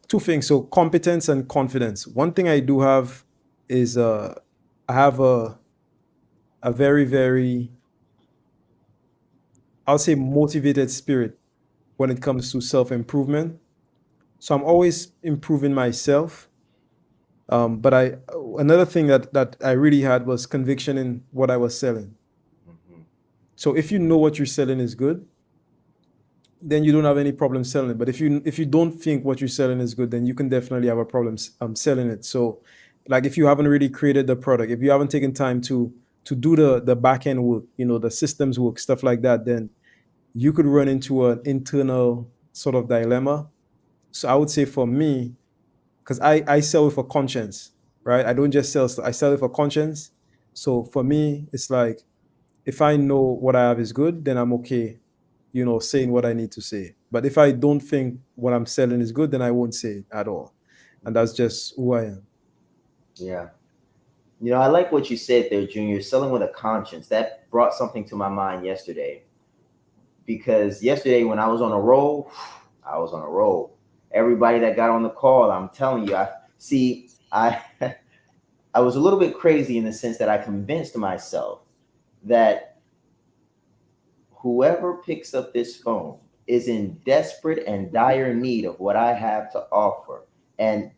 Two things. So competence and confidence. One thing I do have is I have a very, very, I'll say motivated spirit when it comes to self improvement. So I'm always improving myself. But another thing that I really had was conviction in what I was selling. So if you know what you're selling is good, then you don't have any problem selling it. But if you don't think what you're selling is good, then you can definitely have a problem selling it. So, like if you haven't really created the product, if you haven't taken time to do the back end work, the systems work, stuff like that, then you could run into an internal sort of dilemma. So I would say for me, because I sell with a conscience, right? I don't just sell stuff, I sell with a conscience. So for me, it's like if I know what I have is good, then I'm okay, saying what I need to say. But if I don't think what I'm selling is good, then I won't say it at all. And that's just who I am. Yeah. I like what you said there, Junior. Selling with a conscience. That brought something to my mind yesterday. Because yesterday when I was on a roll, I was on a roll. Everybody that got on the call, I'm telling you, I I was a little bit crazy in the sense that I convinced myself that whoever picks up this phone is in desperate and dire need of what I have to offer. And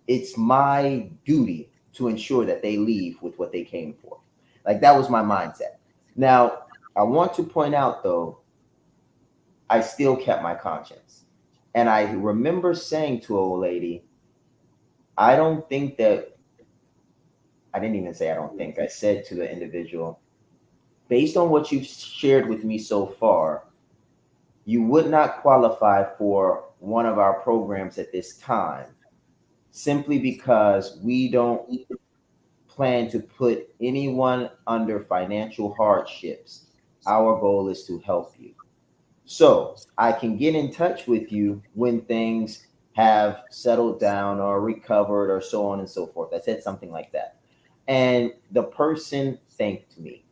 it's my duty to ensure that they leave with what they came for. Like that was my mindset. Now, I want to point out though, I still kept my conscience. And I remember saying to a old lady, I don't think that, I didn't even say I don't think, I said to the individual, based on what you've shared with me so far, you would not qualify for one of our programs at this time simply because we don't plan to put anyone under financial hardships. Our goal is to help you. So I can get in touch with you when things have settled down or recovered or so on and so forth. I said something like that. And the person thanked me.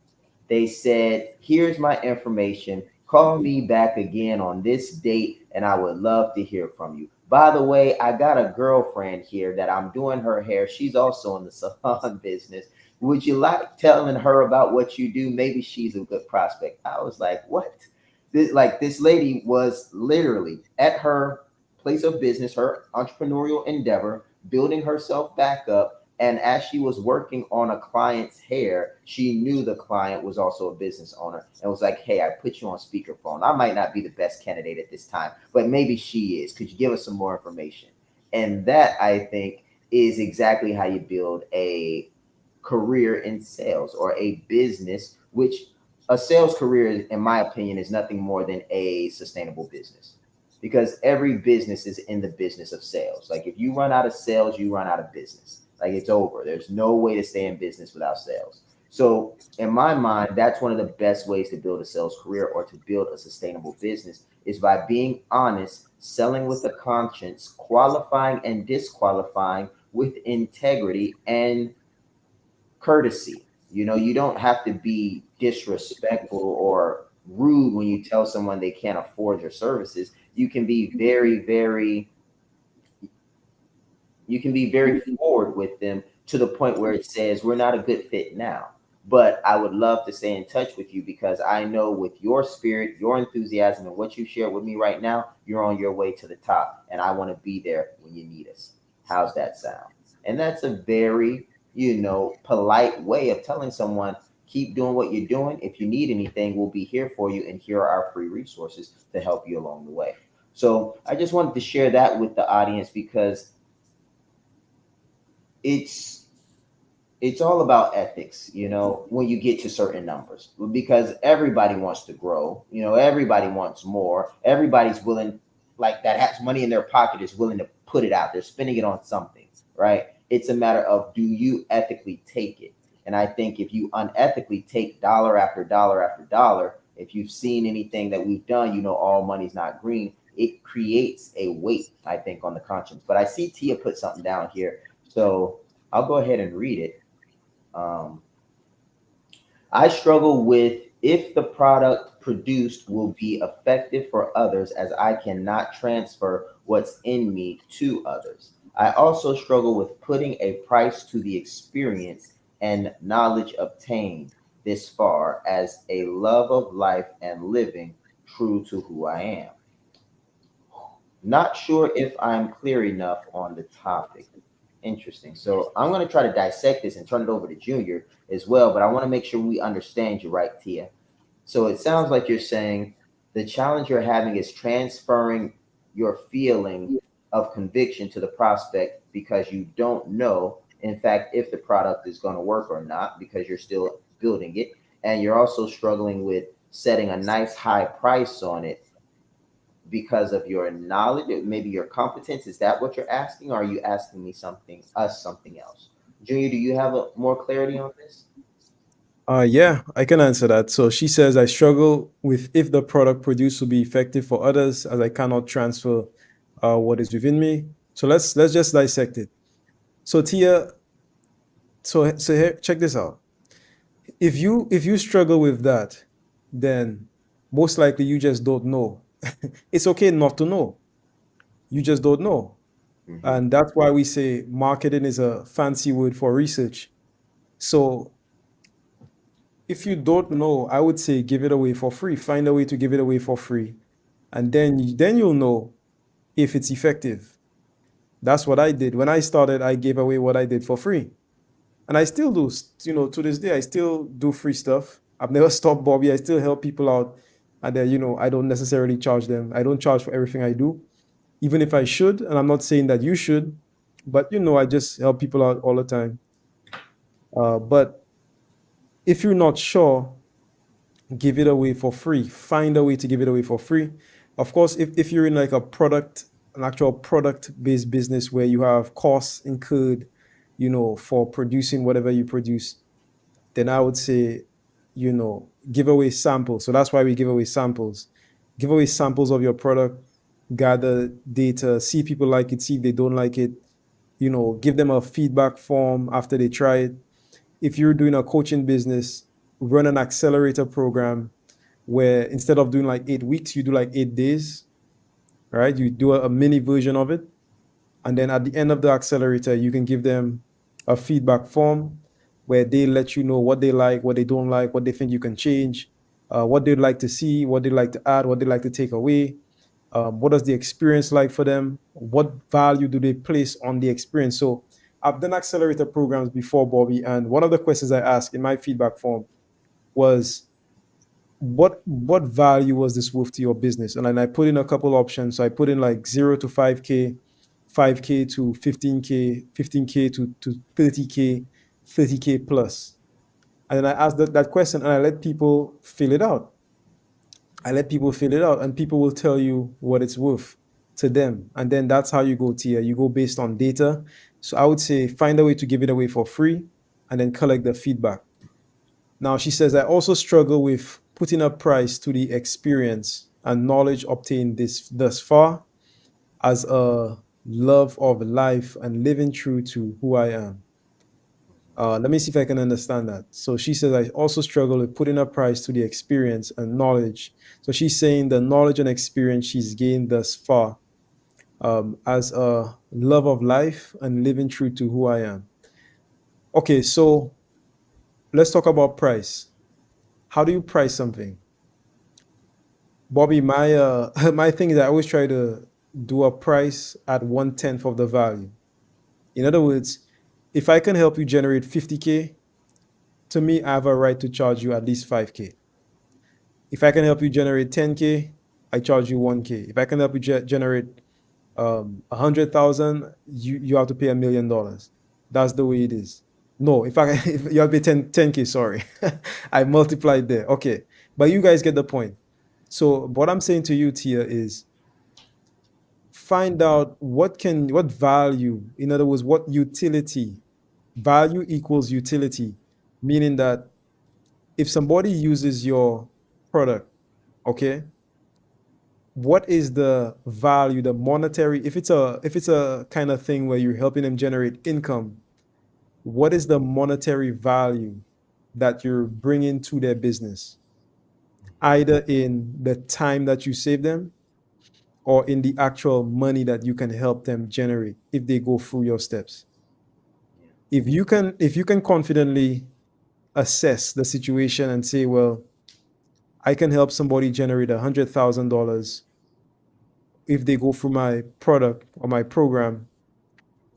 They said, here's my information. Call me back again on this date, and I would love to hear from you. By the way, I got a girlfriend here that I'm doing her hair. She's also in the salon business. Would you like telling her about what you do? Maybe she's a good prospect. I was like, what? This lady was literally at her place of business, her entrepreneurial endeavor, building herself back up. And as she was working on a client's hair, she knew the client was also a business owner and was like, hey, I put you on speakerphone. I might not be the best candidate at this time, but maybe she is. Could you give us some more information? And that, I think, is exactly how you build a career in sales or a business, which a sales career, in my opinion, is nothing more than a sustainable business, because every business is in the business of sales. Like if you run out of sales, you run out of business. Like it's over. There's no way to stay in business without sales. So in my mind, that's one of the best ways to build a sales career or to build a sustainable business is by being honest, selling with a conscience, qualifying and disqualifying with integrity and courtesy. You know, you don't have to be disrespectful or rude when you tell someone they can't afford your services. You can be very forward with them to the point where it says we're not a good fit now. But I would love to stay in touch with you because I know with your spirit, your enthusiasm, and what you share with me right now, you're on your way to the top. And I want to be there when you need us. How's that sound? And that's a very, polite way of telling someone, keep doing what you're doing. If you need anything, we'll be here for you. And here are our free resources to help you along the way. So I just wanted to share that with the audience because it's it's all about ethics, when you get to certain numbers, because everybody wants to grow, everybody wants more, everybody's willing, like that has money in their pocket is willing to put it out, they're spending it on something, right? It's a matter of, do you ethically take it? And I think if you unethically take dollar after dollar after dollar, if you've seen anything that we've done, all money's not green. It creates a weight, I think, on the conscience. But I see Tia put something down here, so I'll go ahead and read it. um, I struggle with if the product produced will be effective for others, as I cannot transfer what's in me to others. I also struggle with putting a price to the experience and knowledge obtained this far as a love of life and living true to who I am. Not sure if I'm clear enough on the topic. Interesting. So I'm going to try to dissect this and turn it over to Junior as well, but I want to make sure we understand you right, Tia. So it sounds like you're saying the challenge you're having is transferring your feeling of conviction to the prospect because you don't know, in fact, if the product is going to work or not because you're still building it. And you're also struggling with setting a nice high price on it because of your knowledge, maybe your competence. Is that what you're asking? Or are you asking me something else? Junior, do you have more clarity on this? Yeah, I can answer that. So she says, I struggle with if the product produced will be effective for others, as I cannot transfer what is within me. So let's just dissect it. So Tia, so here, check this out. If you struggle with that, then most likely you just don't know. It's okay not to know. You just don't know. Hmm. And that's why we say marketing is a fancy word for research. So if you don't know, I would say give it away for free. Find a way to give it away for free. And then you'll know if it's effective. That's what I did. When I started, I gave away what I did for free. And I still do, to this day, I still do free stuff. I've never stopped, Bobby. I still help people out. And then, I don't necessarily charge them. I don't charge for everything I do, even if I should. And I'm not saying that you should, but, I just help people out all the time. But if you're not sure, give it away for free. Find a way to give it away for free. Of course, if you're in like an actual product-based business where you have costs incurred, for producing whatever you produce, then I would say, give away samples. So that's why we give away samples. give away samples of your product, gather data, see if people like it, see if they don't like it, give them a feedback form after they try it. If you're doing a coaching business, run an accelerator program where instead of doing like 8 weeks, you do like 8 days, right? You do a mini version of it. And then at the end of the accelerator, you can give them a feedback form where they let you know what they like, what they don't like, what they think you can change, what they'd like to see, what they'd like to add, what they'd like to take away. What does the experience like for them? What value do they place on the experience? So I've done accelerator programs before, Bobby, and one of the questions I asked in my feedback form was, what value was this worth to your business? And then I put in a couple options. So I put in like 0 to 5K, 5K to 15K, 15K to 30K, 30K plus. And then I asked that question and I let people fill it out. And people will tell you what it's worth to them. And then that's how you go tier. You go based on data. So I would say find a way to give it away for free and then collect the feedback. Now, she says, I also struggle with putting a price to the experience and knowledge obtained thus far as a love of life and living true to who I am. Let me see if I can understand that. So she says, I also struggle with putting a price to the experience and knowledge. So she's saying the knowledge and experience she's gained thus far as a love of life and living true to who I am. Okay, so let's talk about price. How do you price something? Bobby, my my thing is I always try to do a price at 1/10 of the value. In other words, if I can help you generate 50K, to me, I have a right to charge you at least 5K. If I can help you generate 10K, I charge you 1K. If I can help you generate 100,000, you have to pay $1 million. That's the way it is. No, if you have to pay 10K, sorry. I multiplied there. Okay. But you guys get the point. So what I'm saying to you, Tia, is find out what value, in other words, what utility, value equals utility, meaning that if somebody uses your product, okay, what is the value, the monetary, if it's a kind of thing where you're helping them generate income, what is the monetary value that you're bringing to their business, either in the time that you save them or in the actual money that you can help them generate if they go through your steps. If you can confidently assess the situation and say, well, I can help somebody generate $100,000 if they go through my product or my program,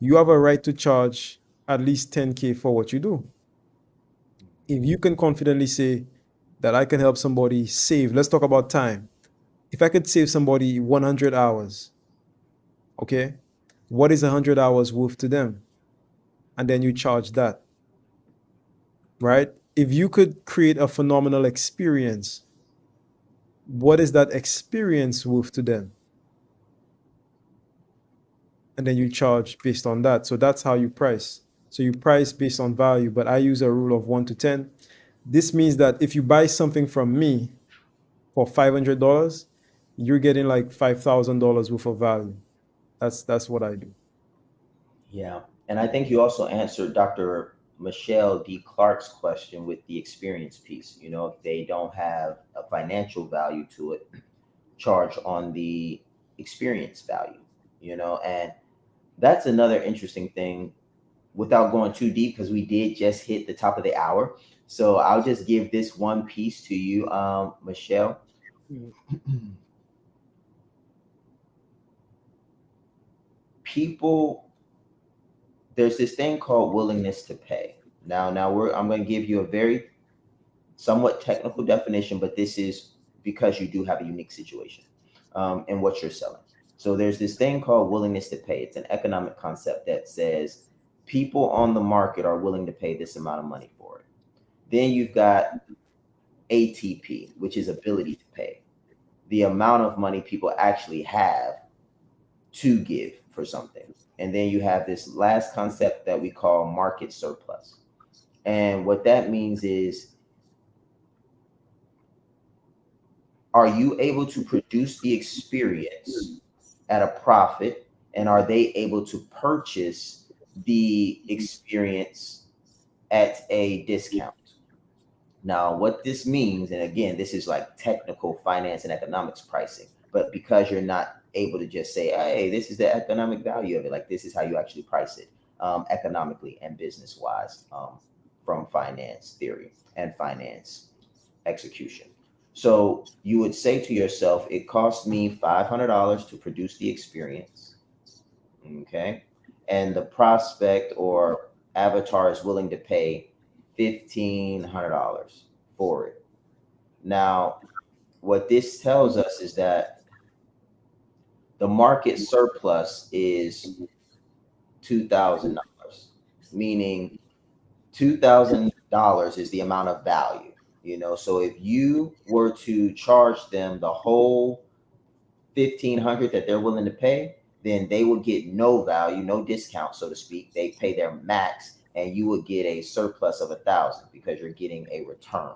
you have a right to charge at least 10K for what you do. If you can confidently say that I can help somebody save, let's talk about time. If I could save somebody 100 hours, okay, what is 100 hours worth to them? And then you charge that, right? If you could create a phenomenal experience, what is that experience worth to them? And then you charge based on that. So that's how you price. So you price based on value, but I use a rule of 1 to 10. This means that if you buy something from me for $500, you're getting like $5,000 worth of value. That's what I do. Yeah. And I think you also answered Dr. Michelle D. Clark's question with the experience piece. If they don't have a financial value to it, charge on the experience value, and that's another interesting thing without going too deep, because we did just hit the top of the hour. So I'll just give this one piece to you, Michelle. People, there's this thing called willingness to pay. I'm going to give you a very somewhat technical definition, but this is because you do have a unique situation in what you're selling. So there's this thing called willingness to pay. It's an economic concept that says people on the market are willing to pay this amount of money for it. Then you've got ATP, which is ability to pay, the amount of money people actually have to give for something. And then you have this last concept that we call market surplus. And what that means is Are you able to produce the experience at a profit? And are they able to purchase the experience at a discount? Now, what this means, and again, this is like technical finance and economics pricing, but because you're not able to just say, hey, this is the economic value of it, like this is how you actually price it economically and business wise from finance theory and finance execution. So you would say to yourself, it cost me $500 to produce the experience. Okay. And the prospect or avatar is willing to pay $1,500 for it. Now, what this tells us is that the market surplus is $2,000, meaning $2,000 is the amount of value. So if you were to charge them the whole 1,500 that they're willing to pay, then they would get no value, no discount, so to speak. They pay their max, and you would get a surplus of 1,000 because you're getting a return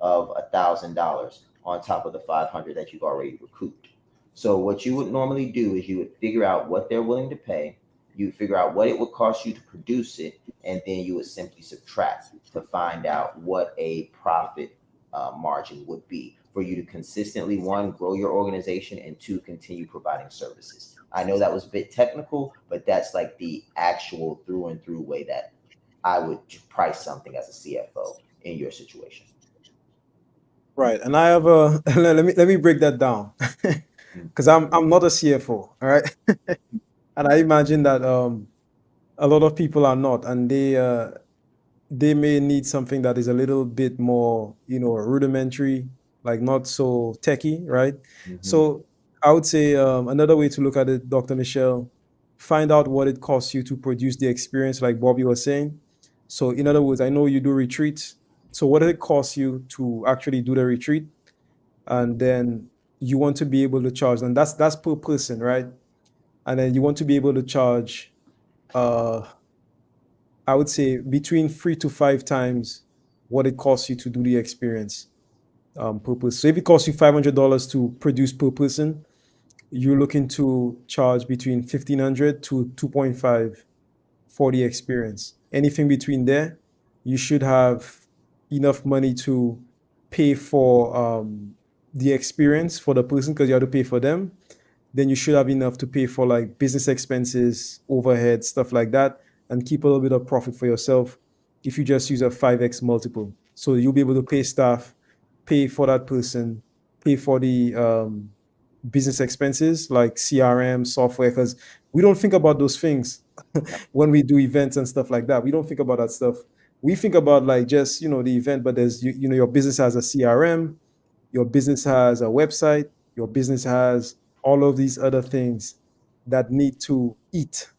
of $1,000 on top of the 500 that you've already recouped. So what you would normally do is you would figure out what they're willing to pay. You figure out what it would cost you to produce it, and then you would simply subtract to find out what a profit margin would be for you to consistently, one, grow your organization, and two, continue providing services. I know that was a bit technical, but that's like the actual through and through way that I would price something as a CFO in your situation. Right. And I have a let me break that down because I'm not a CFO. All right. And I imagine that a lot of people are not, and they may need something that is a little bit more, rudimentary, like not so techy, right? So I would say another way to look at it, Dr. Michelle, find out what it costs you to produce the experience, like Bobby was saying. So in other words, I know you do retreats. So what did it cost you to actually do the retreat? And then you want to be able to charge, and that's per person, right? And then you want to be able to charge uh I would say between 3 to 5 times what it costs you to do the experience per person. So if it costs you $500 to produce per person, you're looking to charge between 1,500 to 2.5 for the experience. Anything between there, you should have enough money to pay for the experience for the person because you have to pay for them. Then you should have enough to pay for like business expenses, overhead, stuff like that, and keep a little bit of profit for yourself if you just use a 5x multiple. So you'll be able to pay staff, pay for that person, pay for the business expenses like CRM, software, because we don't think about those things when we do events and stuff like that. We don't think about that stuff. We think about like just, the event, but there's, your business has a CRM, your business has a website, your business has all of these other things that need to eat,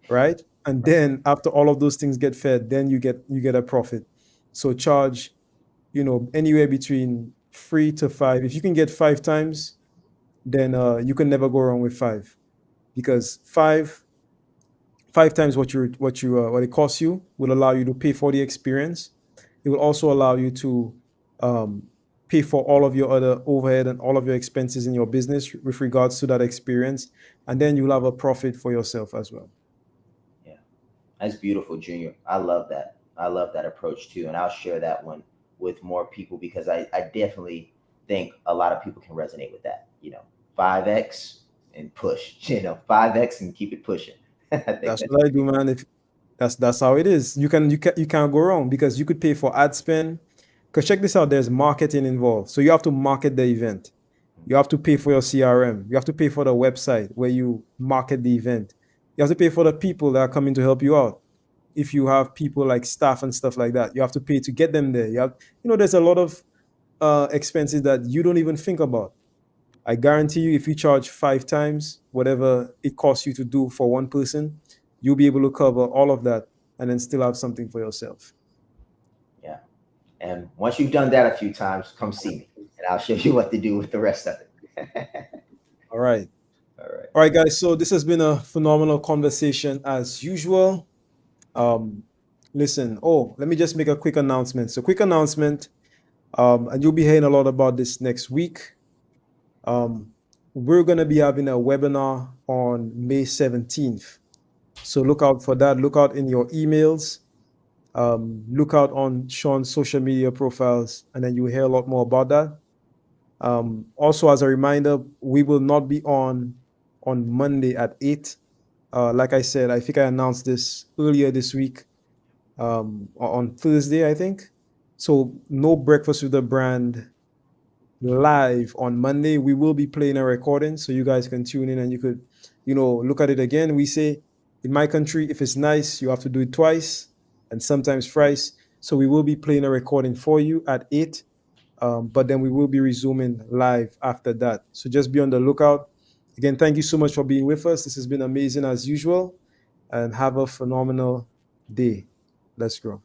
right? And then after all of those things get fed, then you get a profit. So charge, anywhere between 3 to 5. If you can get 5 times, then you can never go wrong with five, because five times what it costs you will allow you to pay for the experience. It will also allow you to um, pay for all of your other overhead and all of your expenses in your business with regards to that experience, and then you'll have a profit for yourself as well. Yeah, that's beautiful, Junior. I love that. I love that approach too. And I'll share that one with more people because I definitely think a lot of people can resonate with that. 5X and push, 5X and keep it pushing. I think That's that's what I do, man. If that's how it is. You can't go wrong because you could pay for ad spend. Because check this out, there's marketing involved. So you have to market the event. You have to pay for your CRM. You have to pay for the website where you market the event. You have to pay for the people that are coming to help you out. If you have people like staff and stuff like that, you have to pay to get them there. There's a lot of expenses that you don't even think about. I guarantee you, if you charge 5 times whatever it costs you to do for one person, you'll be able to cover all of that and then still have something for yourself. yeah. And once you've done that a few times, come see me and I'll show you what to do with the rest of it. All right. All right. All right, guys. So this has been a phenomenal conversation as usual. Um, Listen, let me just make a quick announcement. So, quick announcement, and you'll be hearing a lot about this next week. We're going to be having a webinar on May 17th. So look out for that. Look out in your emails. Look out on Shaan's social media profiles, and then you'll hear a lot more about that. Also, as a reminder, we will not be on Monday at 8. Like I said, I think I announced this earlier this week, on Thursday, I think. So no Breakfast with the Brand live on Monday. We will be playing a recording, so you guys can tune in and you could, look at it again. We say in my country, if it's nice, you have to do it twice and sometimes thrice. So we will be playing a recording for you at 8. But then we will be resuming live after that. So just be on the lookout. Again, thank you so much for being with us. This has been amazing as usual, and have a phenomenal day. Let's grow.